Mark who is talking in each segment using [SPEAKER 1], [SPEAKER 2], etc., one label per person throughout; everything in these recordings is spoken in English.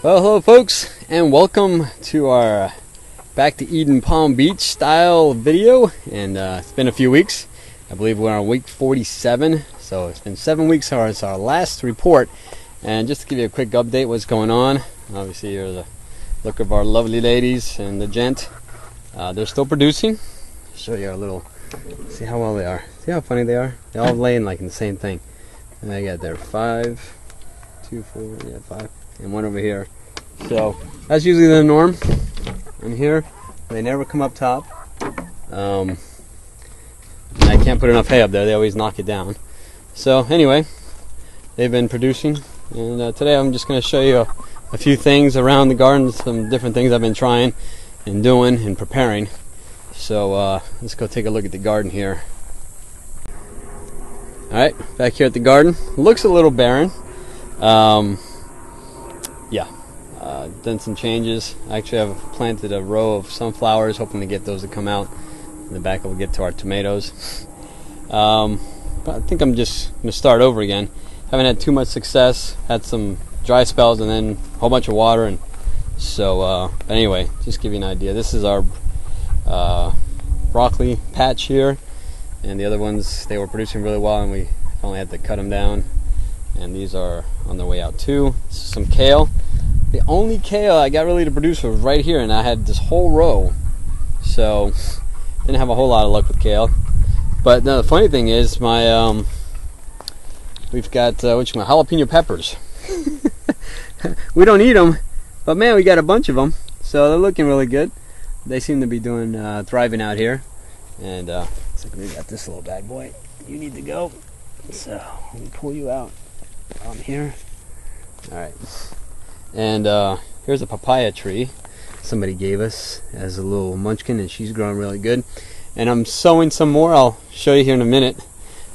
[SPEAKER 1] Well, hello folks, and welcome to our Back to Eden Palm Beach style video. And it's been a few weeks. I believe we're on week 47, so it's been 7 weeks since our last report. And just to give you a quick update what's going on, obviously here's a look of our lovely ladies and the gent. They're still producing. Show you our little, see how well they are. See how funny they are? They all laying like in the same thing. And I got there 5, 2, 4, 5. And one over here. So that's usually the norm. And here they never come up top. And I can't put enough hay up there. They always knock it down. So anyway, they've been producing, and today I'm just going to show you a few things around the garden, some different things I've been trying and doing and preparing. So let's go take a look at the garden here. Alright, back here at the garden. Looks a little barren. Done some changes. Actually, I've planted a row of sunflowers, hoping to get those to come out. In the back, we'll get to our tomatoes. But I think I'm just going to start over again. Haven't had too much success. Had some dry spells and then a whole bunch of water. And so, anyway, just give you an idea. This is our broccoli patch here. And the other ones, they were producing really well, and we finally had to cut them down. And these are on their way out too. This is some kale. The only kale I got really to produce was right here, and I had this whole row. So, didn't have a whole lot of luck with kale. But no, the funny thing is, my we've got jalapeno peppers. We don't eat them, but man, we got a bunch of them. So they're looking really good. They seem to be doing thriving out here. And looks like we got this little bad boy. You need to go. So let me pull you out. I'm here. All right. And here's a papaya tree somebody gave us as a little munchkin, and she's growing really good. And I'm sowing some more. I'll show you here in a minute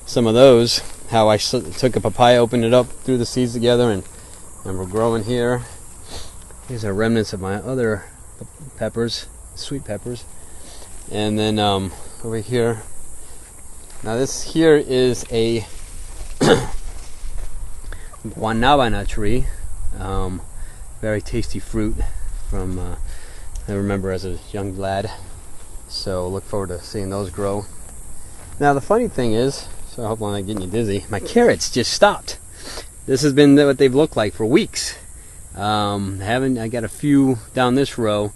[SPEAKER 1] some of those, how I took a papaya, opened it up, threw the seeds together, and we're growing here. These are remnants of my other peppers, sweet peppers. And then over here, now this here is a guanabana tree. Very tasty fruit from I remember as a young lad. So look forward to seeing those grow. Now the funny thing is, so I hope I'm not getting you dizzy, my carrots just stopped. This has been what they've looked like for weeks. I got a few down this row.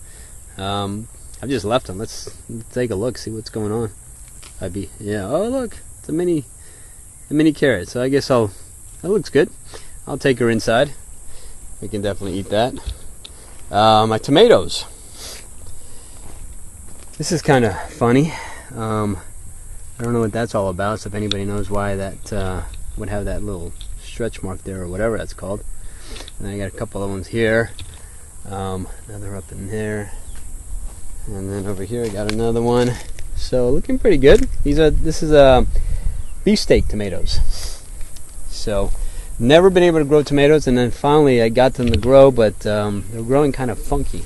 [SPEAKER 1] I've just left them. Let's take a look, see what's going on. Oh look, it's a mini carrot. So I guess that looks good. I'll take her inside. We can definitely eat that. My tomatoes. This is kind of funny. I don't know what that's all about, so if anybody knows why that would have that little stretch mark there or whatever that's called. And I got a couple of ones here. Another up in there. And then over here I got another one. So looking pretty good. This is beefsteak tomatoes. So never been able to grow tomatoes, and then finally I got them to grow, but they're growing kind of funky.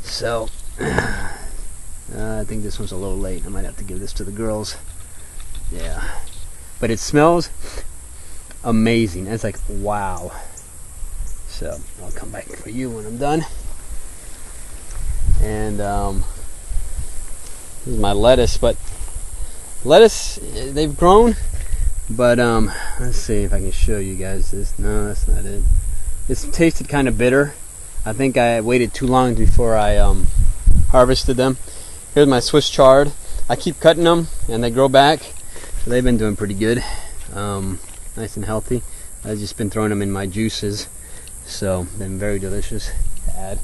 [SPEAKER 1] So I think this one's a little late. I might have to give this to the girls. Yeah, but it smells amazing. It's like wow. So I'll come back for you when I'm done. And this is my lettuce, but lettuce, they've grown. But let's see if I can show you guys this. No, that's not it. It's tasted kind of bitter. I think I waited too long before I harvested them. Here's my Swiss chard. I keep cutting them and they grow back. So they've been doing pretty good. Nice and healthy. I've just been throwing them in my juices. So been very delicious to add.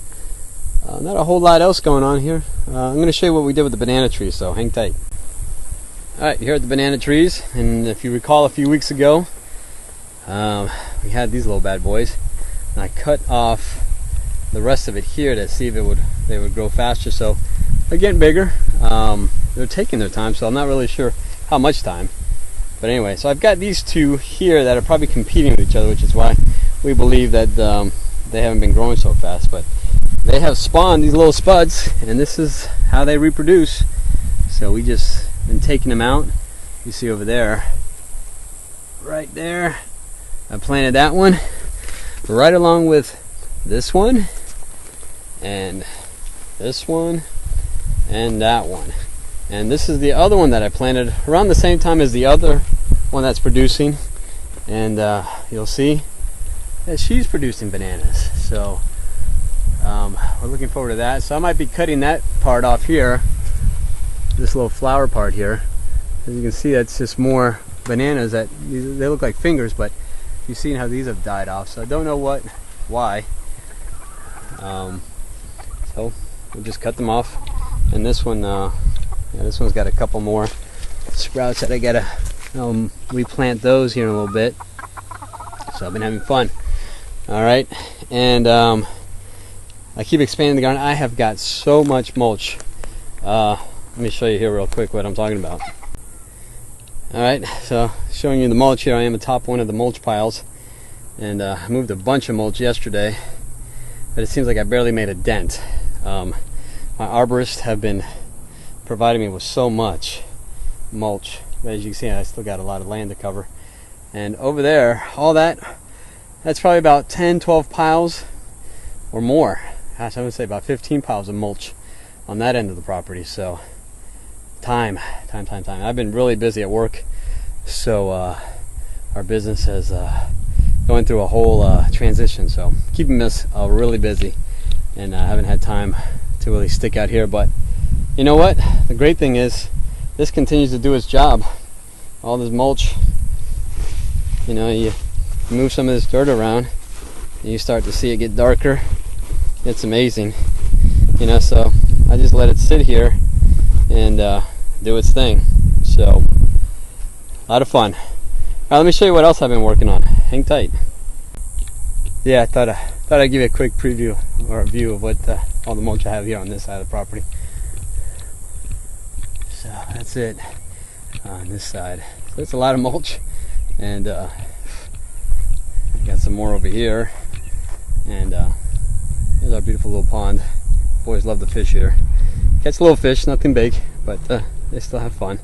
[SPEAKER 1] Not a whole lot else going on here. I'm going to show you what we did with the banana trees, so hang tight. Alright, here at the banana trees, and if you recall a few weeks ago, we had these little bad boys, and I cut off the rest of it here to see if they would grow faster. So they're getting bigger. They're taking their time, so I'm not really sure how much time. But anyway, so I've got these two here that are probably competing with each other, which is why we believe that they haven't been growing so fast. But they have spawned these little spuds, and this is how they reproduce. So we just been taking them out. You see over there, right there, I planted that one right along with this one, and this one, and that one. And this is the other one that I planted around the same time as the other one that's producing. And you'll see that she's producing bananas. So we're looking forward to that. So I might be cutting that part off here, this little flower part here. As you can see, that's just more bananas that they look like fingers, but you've seen how these have died off. So I don't know why. So we'll just cut them off. And this one, this one's got a couple more sprouts that I gotta replant those here in a little bit. So I've been having fun. All right, and I keep expanding the garden. I have got so much mulch. Let me show you here real quick what I'm talking about. All right, so showing you the mulch here. I am atop one of the mulch piles, and I moved a bunch of mulch yesterday, but it seems like I barely made a dent. My arborists have been providing me with so much mulch. As you can see, I still got a lot of land to cover. And over there, all that's probably about 10, 12 piles or more. Gosh, I would say about 15 piles of mulch on that end of the property. So time. I've been really busy at work, so our business has going through a whole transition, so keeping us really busy, and I haven't had time to really stick out here. But you know what? The great thing is this continues to do its job. All this mulch, you know, you move some of this dirt around and you start to see it get darker. It's amazing, you know. So I just let it sit here and do its thing. So a lot of fun. All right, let me show you what else I've been working on. Hang tight. Yeah, I thought I'd give you a quick preview or a view of what all the mulch I have here on this side of the property. So that's it on this side. So it's a lot of mulch, and I got some more over here. And there's our beautiful little pond. Boys love the fish here. Catch little fish, nothing big, but they still have fun.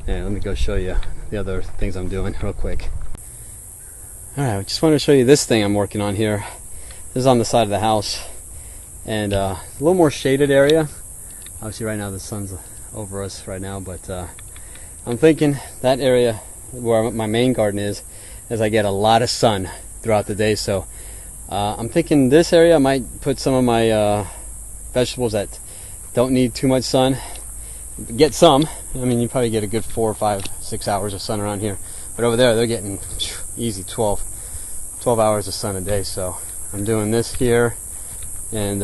[SPEAKER 1] And let me go show you the other things I'm doing real quick. Alright, I just wanted to show you this thing I'm working on here. This is on the side of the house, and a little more shaded area. Obviously right now the sun's over us right now, but I'm thinking that area where my main garden is, as I get a lot of sun throughout the day. So I'm thinking this area I might put some of my vegetables that don't need too much sun. Get some. I mean, you probably get a good 4 or 5, 6 hours of sun around here. But over there, they're getting easy 12 hours of sun a day. So I'm doing this here, and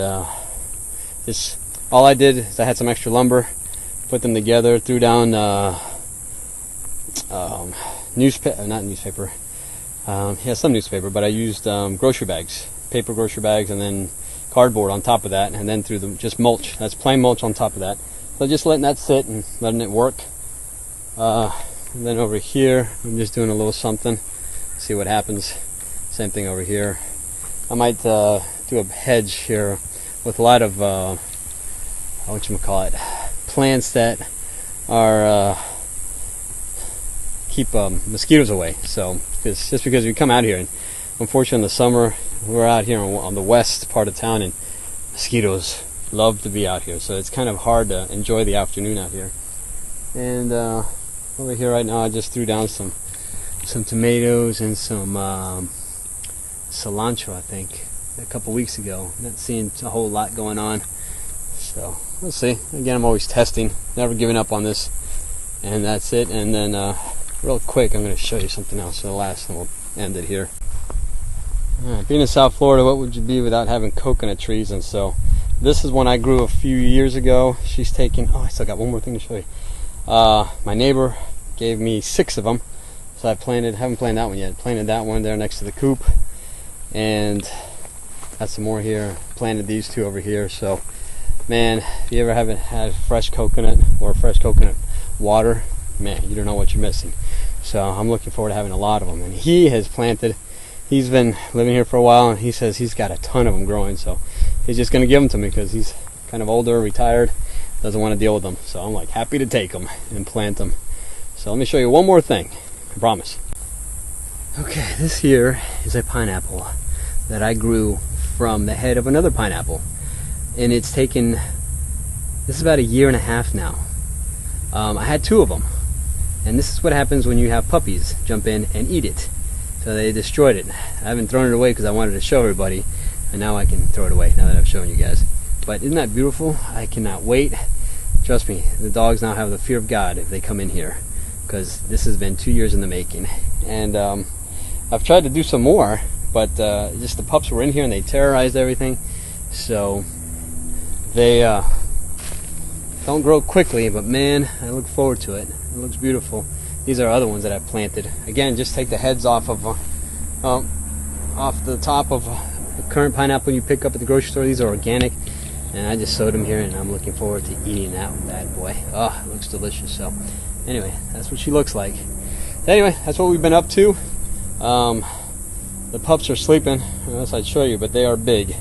[SPEAKER 1] this, all I did is I had some extra lumber, put them together, threw down some newspaper, but I used grocery bags, paper grocery bags, and then cardboard on top of that, and then threw them just mulch. That's plain mulch on top of that. So just letting that sit and letting it work. And then over here, I'm just doing a little something, see what happens. Same thing over here. I might do a hedge here with a lot of plants that are keep mosquitoes away. So just because we come out here, and unfortunately in the summer we're out here on the west part of town, and mosquitoes love to be out here, so it's kind of hard to enjoy the afternoon out here. And over here right now I just threw down some tomatoes and some cilantro, I think, a couple weeks ago. Not seeing a whole lot going on, so we'll see. Again, I'm always testing, never giving up on this. And that's it. And then real quick, I'm going to show you something else, the last, and we'll end it here. Alright, being in South Florida, what would you be without having coconut trees? And so this is one I grew a few years ago. She's taken, I still got one more thing to show you. My neighbor gave me 6 of them, so I haven't planted that one yet. Planted that one there next to the coop, and got some more here. Planted these 2 over here. So man, if you ever haven't had fresh coconut or fresh coconut water, man, you don't know what you're missing. So I'm looking forward to having a lot of them. And he has planted, he's been living here for a while, and he says he's got a ton of them growing, so he's just going to give them to me because he's kind of older, retired, doesn't want to deal with them. So I'm like happy to take them and plant them. So let me show you one more thing, I promise. Okay, this here is a pineapple that I grew from the head of another pineapple. And it's taken, this is about 1.5 years now. I had 2 of them. And this is what happens when you have puppies jump in and eat it. So they destroyed it. I haven't thrown it away because I wanted to show everybody. And now I can throw it away now that I've shown you guys. But isn't that beautiful? I cannot wait. Trust me, the dogs now have the fear of God if they come in here, because this has been 2 years in the making. And I've tried to do some more, but just the pups were in here and they terrorized everything. So they don't grow quickly, but man, I look forward to it. It looks beautiful. These are other ones that I've planted. Again, just take the heads off of off the top of the current pineapple you pick up at the grocery store. These are organic. And I just sowed them here, and I'm looking forward to eating that bad boy. Oh, it looks delicious. So, anyway, that's what she looks like. Anyway, that's what we've been up to. The pups are sleeping, unless I'd show you, but they are big.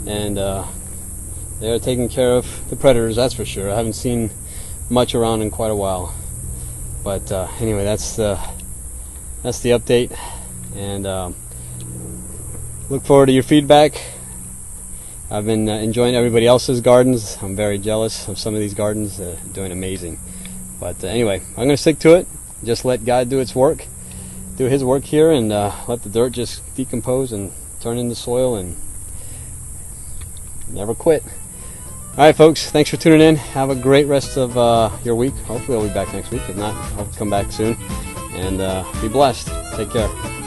[SPEAKER 1] And they are taking care of the predators, that's for sure. I haven't seen much around in quite a while. But anyway, that's the update. And look forward to your feedback. I've been enjoying everybody else's gardens. I'm very jealous of some of these gardens. Doing amazing. But anyway, I'm going to stick to it. Just let God do its work. Do his work here, and let the dirt just decompose and turn into soil, and never quit. Alright folks, thanks for tuning in. Have a great rest of your week. Hopefully I'll be back next week. If not, I'll come back soon. And be blessed. Take care.